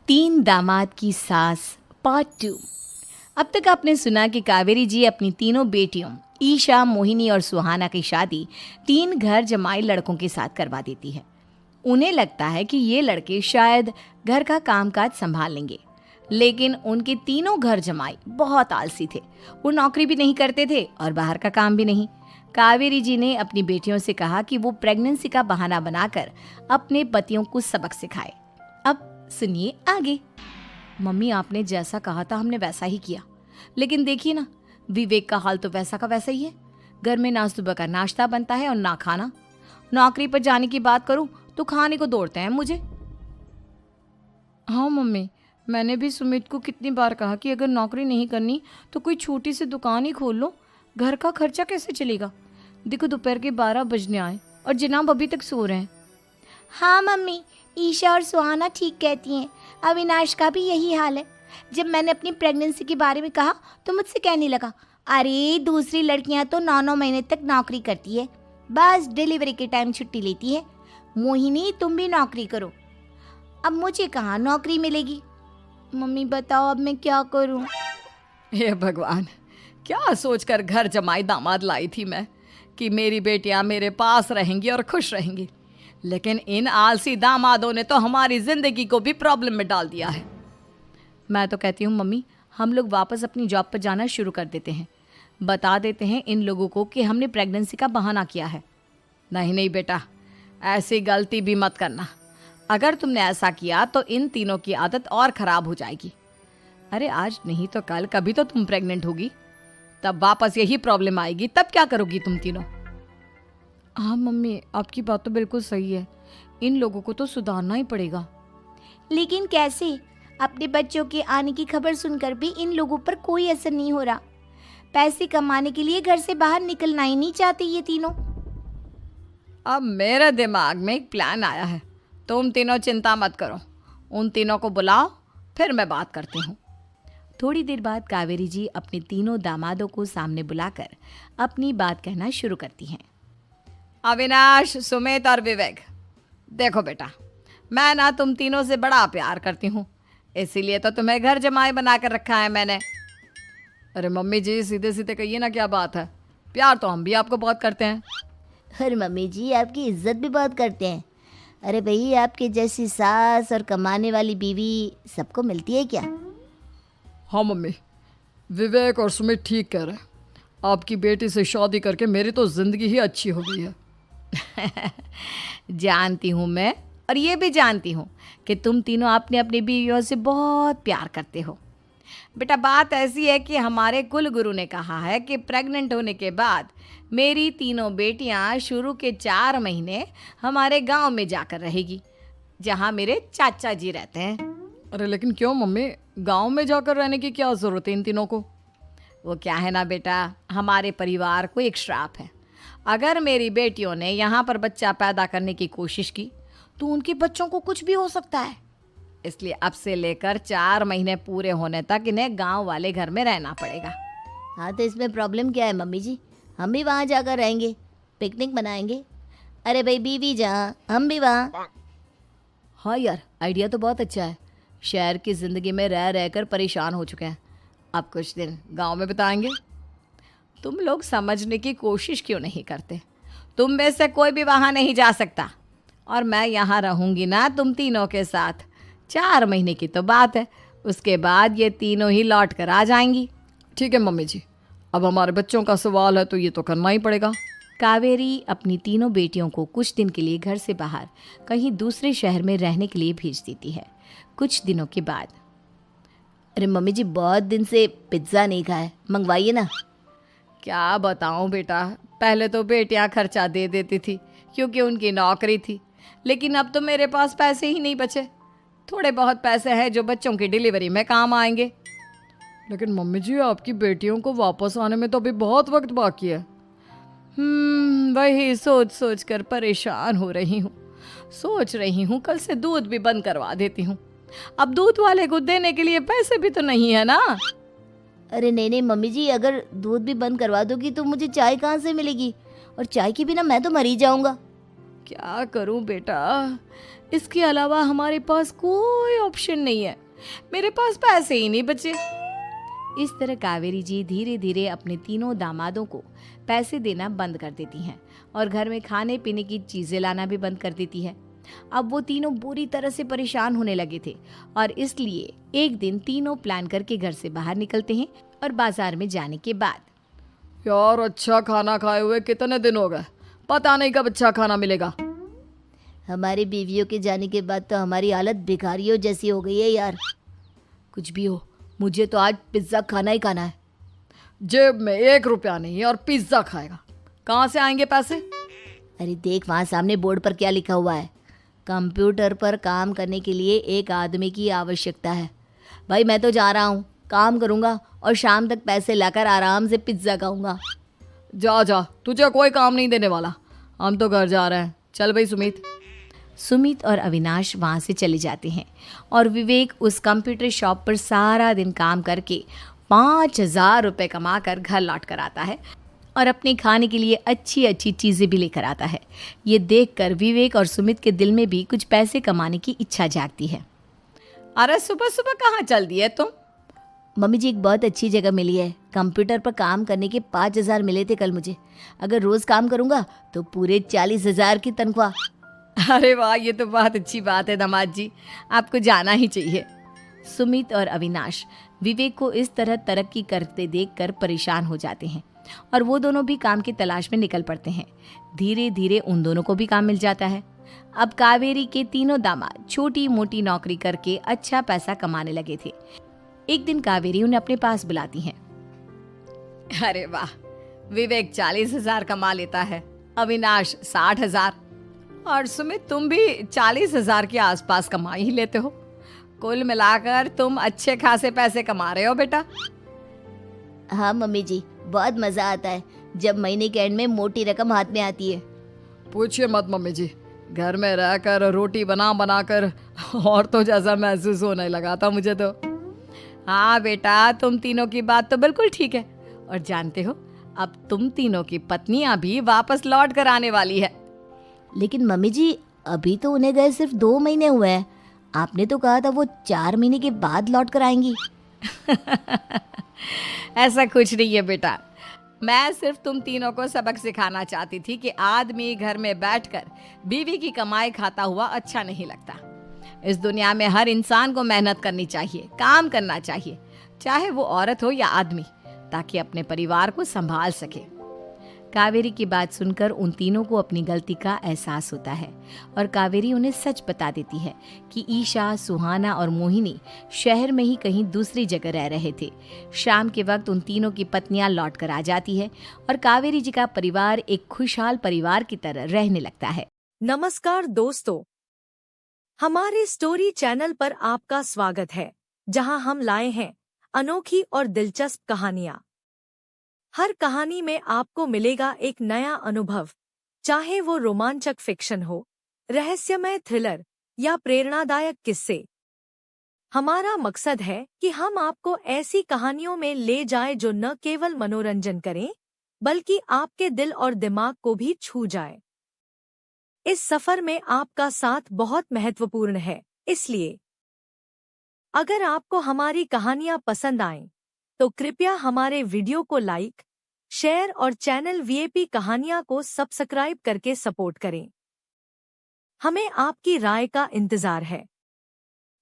तीन दामाद की सास पार्ट 2। अब तक आपने सुना कि कावेरी जी अपनी तीनों बेटियों ईशा, मोहिनी और सुहाना की शादी तीन घर जमाई लड़कों के साथ करवा देती है। उन्हें लगता है कि ये लड़के शायद घर का कामकाज संभाल लेंगे, लेकिन उनके तीनों घर जमाई बहुत आलसी थे। वो नौकरी भी नहीं करते थे और बाहर का काम भी नहीं। कावेरी जी ने अपनी बेटियों से कहा कि वो प्रेगनेंसी का बहाना बनाकर अपने पतियों को सबक सिखाए। अब सुनिए आगे। मम्मी, आपने जैसा कहा था हमने वैसा ही किया, लेकिन देखिए ना, विवेक का हाल तो वैसा का वैसा ही है। घर में ना सुबह का नाश्ता बनता है और ना खाना। नौकरी पर जाने की बात करूं तो खाने को दौड़ते हैं मुझे। हाँ मम्मी, मैंने भी सुमित को कितनी बार कहा कि अगर नौकरी नहीं करनी तो कोई छोटी सी दुकान ही खोल लो, घर का खर्चा कैसे चलेगा। देखो दोपहर के 12 बजने आए और जनाब अभी तक सो रहे हैं। हाँ मम्मी, ईशा और सुहाना ठीक कहती हैं। अविनाश का भी यही हाल है। जब मैंने अपनी प्रेगनेंसी के बारे में कहा तो मुझसे कहने लगा, अरे दूसरी लड़कियां तो 9-9 महीने तक नौकरी करती है, बस डिलीवरी के टाइम छुट्टी लेती है। मोहिनी, तुम भी नौकरी करो। अब मुझे कहाँ नौकरी मिलेगी। मम्मी बताओ अब मैं क्या करूँ। हे भगवान, क्या सोचकर घर जमाई दामाद लाई थी मैं कि मेरी बेटियां मेरे पास रहेंगी और खुश रहेंगी, लेकिन इन आलसी दामादों ने तो हमारी जिंदगी को भी प्रॉब्लम में डाल दिया है। मैं तो कहती हूँ मम्मी, हम लोग वापस अपनी जॉब पर जाना शुरू कर देते हैं। बता देते हैं इन लोगों को कि हमने प्रेगनेंसी का बहाना किया है। नहीं नहीं बेटा, ऐसी गलती भी मत करना। अगर तुमने ऐसा किया तो इन तीनों की आदत और ख़राब हो जाएगी। अरे आज नहीं तो कल कभी तो तुम प्रेग्नेंट होगी, तब वापस यही प्रॉब्लम आएगी। तब क्या करोगी तुम तीनों। हाँ मम्मी, आपकी बात तो बिल्कुल सही है। इन लोगों को तो सुधारना ही पड़ेगा। लेकिन कैसे? अपने बच्चों के आने की खबर सुनकर भी इन लोगों पर कोई असर नहीं हो रहा। पैसे कमाने के लिए घर से बाहर निकलना ही नहीं चाहते ये तीनों। अब मेरे दिमाग में एक प्लान आया है। तुम तीनों चिंता मत करो, उन तीनों को बुलाओ, फिर मैं बात करती हूँ। थोड़ी देर बाद कावेरी जी अपने तीनों दामादों को सामने बुलाकर अपनी बात कहना शुरू करती हैं। अविनाश, सुमित और विवेक, देखो बेटा, मैं ना तुम तीनों से बड़ा प्यार करती हूँ, इसीलिए तो तुम्हें घर जमाई बना कर रखा है मैंने। अरे मम्मी जी, सीधे सीधे कहिए ना, क्या बात है। प्यार तो हम भी आपको बहुत करते हैं। अरे मम्मी जी, आपकी इज्जत भी बहुत करते हैं। अरे भाई, आपके जैसी सास और कमाने वाली बीवी सबको मिलती है क्या? हाँ मम्मी, विवेक और सुमित ठीक कह रहे हैं। आपकी बेटी से शादी करके मेरी तो ज़िंदगी ही अच्छी हो गई है। जानती हूँ मैं, और ये भी जानती हूँ कि तुम तीनों अपने अपनी बीवियों से बहुत प्यार करते हो। बेटा, बात ऐसी है कि हमारे कुल गुरु ने कहा है कि प्रेग्नेंट होने के बाद मेरी तीनों बेटियाँ शुरू के 4 महीने हमारे गांव में जाकर रहेगी, जहाँ मेरे चाचा जी रहते हैं। अरे लेकिन क्यों मम्मी, गांव में जाकर रहने की क्या ज़रूरत है इन तीनों को। वो क्या है ना बेटा, हमारे परिवार को एक श्राप है। अगर मेरी बेटियों ने यहाँ पर बच्चा पैदा करने की कोशिश की तो उनके बच्चों को कुछ भी हो सकता है। इसलिए अब से लेकर 4 महीने पूरे होने तक इन्हें गांव वाले घर में रहना पड़ेगा। हाँ तो इसमें प्रॉब्लम क्या है मम्मी जी? हम भी वहाँ जाकर रहेंगे, पिकनिक मनाएंगे। अरे भाई, बीवी जहाँ हम भी वहाँ। हाँ यार, आइडिया तो बहुत अच्छा है। शहर की ज़िंदगी में रह रहकर परेशान हो चुके हैं, अब कुछ दिन गांव में बिताएंगे। तुम लोग समझने की कोशिश क्यों नहीं करते। तुम में से कोई भी वहाँ नहीं जा सकता, और मैं यहाँ रहूँगी ना तुम तीनों के साथ। 4 महीने की तो बात है, उसके बाद ये तीनों ही लौट कर आ जाएंगी। ठीक है मम्मी जी, अब हमारे बच्चों का सवाल है तो ये तो करना ही पड़ेगा। कावेरी अपनी तीनों बेटियों को कुछ दिन के लिए घर से बाहर कहीं दूसरे शहर में रहने के लिए भेज देती है। कुछ दिनों के बाद, अरे मम्मी जी, बहुत दिन से पिज्ज़ा नहीं खाया, मंगवाइए ना। क्या बताऊं बेटा, पहले तो बेटियां खर्चा दे देती थी क्योंकि उनकी नौकरी थी, लेकिन अब तो मेरे पास पैसे ही नहीं बचे। थोड़े बहुत पैसे हैं जो बच्चों की डिलीवरी में काम आएंगे। लेकिन मम्मी जी, आपकी बेटियों को वापस आने में तो अभी बहुत वक्त बाकी है। वही सोच सोच कर परेशान हो रही हूँ। सोच रही हूँ कल से दूध भी बंद करवा देती हूँ। अब दूध वाले को देने के लिए पैसे भी तो नहीं है ना। अरे नहीं नहीं मम्मी जी, अगर दूध भी बंद करवा दोगी तो मुझे चाय कहाँ से मिलेगी? और चाय के बिना मैं तो मर ही जाऊंगा। क्या करूं बेटा, इसके अलावा हमारे पास कोई ऑप्शन नहीं है, मेरे पास पैसे ही नहीं बचे। इस तरह कावेरी जी धीरे धीरे अपने तीनों दामादों को पैसे देना बंद कर देती हैं और घर में खाने पीने की चीजें लाना भी बंद कर देती है। अब वो तीनों बुरी तरह से परेशान होने लगे थे और इसलिए एक दिन तीनों प्लान करके घर से बाहर निकलते हैं और बाजार में जाने के बाद यार अच्छा खाना खाए हुए कितने दिन हो गए, पता नहीं कब अच्छा खाना मिलेगा। हमारी बीवियों के जाने के बाद तो हमारी हालत भिखारियों जैसी हो गई है यार। कुछ भी हो, मुझे तो आज पिज्ज़ा खाना ही खाना है। जेब में 1 रुपया नहीं और पिज्जा खाएगा, कहाँ से आएंगे पैसे? अरे देख वहाँ सामने बोर्ड पर क्या लिखा हुआ है, कंप्यूटर पर काम करने के लिए एक आदमी की आवश्यकता है। भाई मैं तो जा रहा हूँ, काम करूँगा और शाम तक पैसे लाकर आराम से पिज्ज़ा खाऊंगा। जा जा, तुझे कोई काम नहीं देने वाला, हम तो घर जा रहे हैं। चल भाई सुमित। सुमित और अविनाश वहाँ से चले जाते हैं और विवेक उस कंप्यूटर शॉप पर सारा दिन काम करके 5,000 रुपये कमा कर घर लौट कर आता है और अपने खाने के लिए अच्छी अच्छी चीज़ें भी लेकर आता है। ये देखकर विवेक और सुमित के दिल में भी कुछ पैसे कमाने की इच्छा जागती है। अरे सुबह सुबह कहाँ चल दिए तुम? मम्मी जी एक बहुत अच्छी जगह मिली है, कंप्यूटर पर काम करने के 5,000 मिले थे कल मुझे। अगर रोज़ काम करूँगा तो पूरे 40,000 की तनख्वाह। अरे वाह, ये तो बहुत अच्छी बात है दामाद जी, आपको जाना ही चाहिए। सुमित और अविनाश विवेक को इस तरह तरक्की करते देखकर परेशान हो जाते हैं और वो दोनों भी काम की तलाश में निकल पड़ते हैं। धीरे धीरे उन दोनों को भी काम मिल जाता है। अब कावेरी के तीनों दामाद छोटी मोटी नौकरी करके अच्छा पैसा कमाने लगे थे। एक दिन कावेरी उन्हें अपने पास बुलाती हैं। अरे वाह, विवेक 40,000 कमा लेता है, अविनाश 60,000 और सुमित तुम भी 40,000 के आसपास कमा ही लेते हो। कुल मिलाकर तुम अच्छे खासे पैसे कमा रहे हो बेटा। हाँ मम्मी जी, बहुत मज़ा आता है जब महीने के एंड में मोटी रकम हाथ में आती है। पूछिए मत मम्मी जी, घर में रहकर रोटी बना बना कर और तो जैसा महसूस होने लगा था मुझे तो। हाँ बेटा, तुम तीनों की बात तो बिल्कुल ठीक है और जानते हो अब तुम तीनों की पत्नियां भी वापस लौट कर आने वाली है। लेकिन मम्मी जी अभी तो उन्हें गए सिर्फ 2 महीने हुए हैं, आपने तो कहा था वो 4 महीने के बाद लौट कर आएंगी। ऐसा कुछ नहीं है बेटा, मैं सिर्फ तुम तीनों को सबक सिखाना चाहती थी कि आदमी घर में बैठकर बीवी की कमाई खाता हुआ अच्छा नहीं लगता। इस दुनिया में हर इंसान को मेहनत करनी चाहिए, काम करना चाहिए, चाहे वो औरत हो या आदमी, ताकि अपने परिवार को संभाल सके। कावेरी की बात सुनकर उन तीनों को अपनी गलती का एहसास होता है और कावेरी उन्हें सच बता देती है कि ईशा, सुहाना और मोहिनी शहर में ही कहीं दूसरी जगह रह रहे थे। शाम के वक्त उन तीनों की पत्नियां लौट कर आ जाती है और कावेरी जी का परिवार एक खुशहाल परिवार की तरह रहने लगता है। नमस्कार दोस्तों, हमारे स्टोरी चैनल पर आपका स्वागत है, जहां हम लाए हैं अनोखी और दिलचस्प कहानियां। हर कहानी में आपको मिलेगा एक नया अनुभव, चाहे वो रोमांचक फिक्शन हो, रहस्यमय थ्रिलर या प्रेरणादायक किस्से। हमारा मकसद है कि हम आपको ऐसी कहानियों में ले जाएं जो न केवल मनोरंजन करें, बल्कि आपके दिल और दिमाग को भी छू जाए। इस सफर में आपका साथ बहुत महत्वपूर्ण है, इसलिए अगर आपको हमारी कहानियां पसंद आएं, तो कृपया हमारे वीडियो को लाइक, शेयर और चैनल वीएपी कहानियां को सब्सक्राइब करके सपोर्ट करें। हमें आपकी राय का इंतजार है।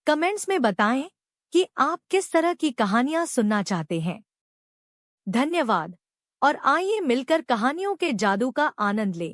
कमेंट्स में बताएं कि आप किस तरह की कहानियां सुनना चाहते हैं। धन्यवाद और आइए मिलकर कहानियों के जादू का आनंद लें।